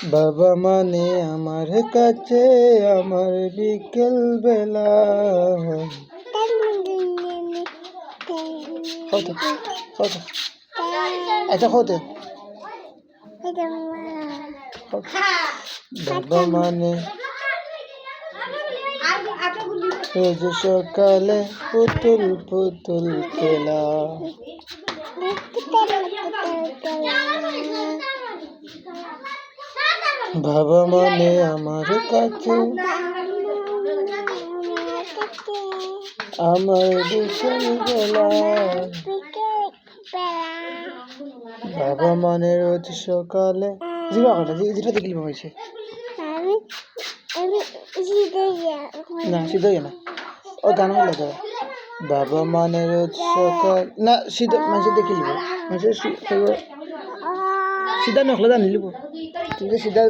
বাবা মানে আমার কাছে আমার বিকেল বেলা। আচ্ছা হতে বাবা মানে রোজ সকালে পুতুল পুতুল খেলা। বাবা মানে আমার কাছে আমার বিকেল বেলা। বাবা মানে রোজ সকালে যেটা দেখলি হয়েছে না সিদ্ধ না ও গান হলে তো বাবা মানে রোজ সকাল না সিদ্ধ মানুষের দেখিলিব মানুষের সিদ্ধা নখলে জানিলিব তুই সিদ্ধা